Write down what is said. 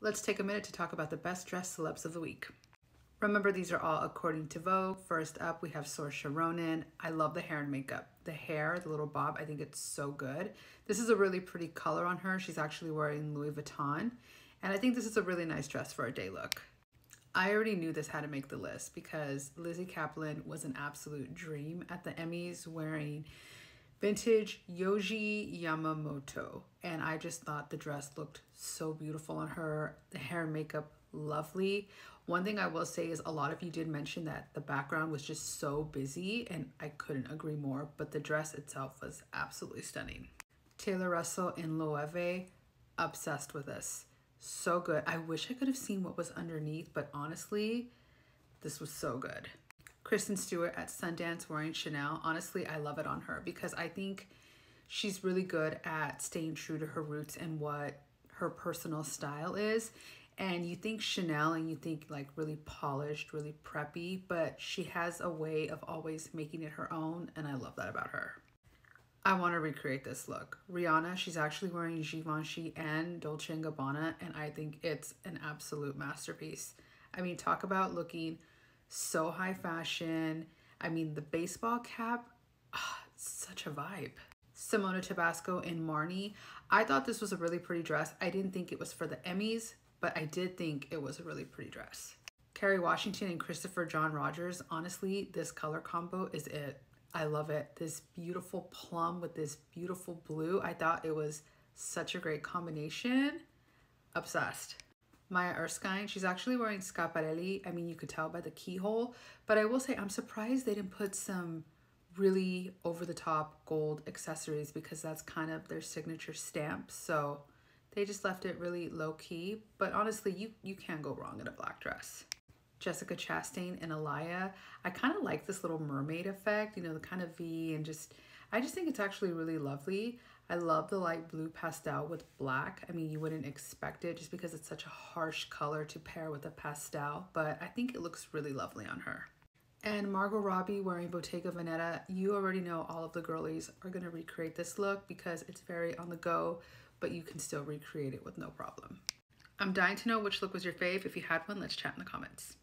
Let's take a minute to talk about the best dressed celebs of the week. Remember, these are all according to Vogue. First up, we have Saoirse Ronan. I love the hair and makeup. The hair, the little bob, I think it's so good. This is a really pretty color on her. She's actually wearing Louis Vuitton. And I think this is a really nice dress for a day look. I already knew this had to make the list because Lizzie Kaplan was an absolute dream at the Emmys wearing vintage Yohji Yamamoto. And I just thought the dress looked so beautiful on her. The hair and makeup, lovely. One thing I will say is a lot of you did mention that the background was just so busy, and I couldn't agree more, but the dress itself was absolutely stunning. Taylor Russell in Loewe, obsessed with this. So good. I wish I could have seen what was underneath, but honestly, this was so good. Kristen Stewart at Sundance wearing Chanel. Honestly, I love it on her because I think she's really good at staying true to her roots and what her personal style is. And you think Chanel and you think like really polished, really preppy, but she has a way of always making it her own, and I love that about her. I want to recreate this look. Rihanna, she's actually wearing Givenchy and Dolce & Gabbana, and I think it's an absolute masterpiece. I mean, talk about looking so high fashion. I mean, the baseball cap, such a vibe. Simona Tabasco in Marnie. I thought this was a really pretty dress. I didn't think it was for the Emmys, but I did think it was a really pretty dress. Kerry Washington and Christopher John Rogers. Honestly, this color combo is it. I love it. This beautiful plum with this beautiful blue. I thought it was such a great combination. Obsessed. Maya Erskine, she's actually wearing Schiaparelli. I mean, you could tell by the keyhole, but I will say I'm surprised they didn't put some really over-the-top gold accessories because that's kind of their signature stamp. So they just left it really low-key, but honestly, you can't go wrong in a black dress. Jessica Chastain and Alaya. I kind of like this little mermaid effect, you know, the kind of V, and I just think it's actually really lovely. I love the light blue pastel with black. I mean, you wouldn't expect it just because it's such a harsh color to pair with a pastel, but I think it looks really lovely on her. And Margot Robbie wearing Bottega Veneta. You already know all of the girlies are going to recreate this look because it's very on the go, but you can still recreate it with no problem. I'm dying to know which look was your fave. If you had one, let's chat in the comments.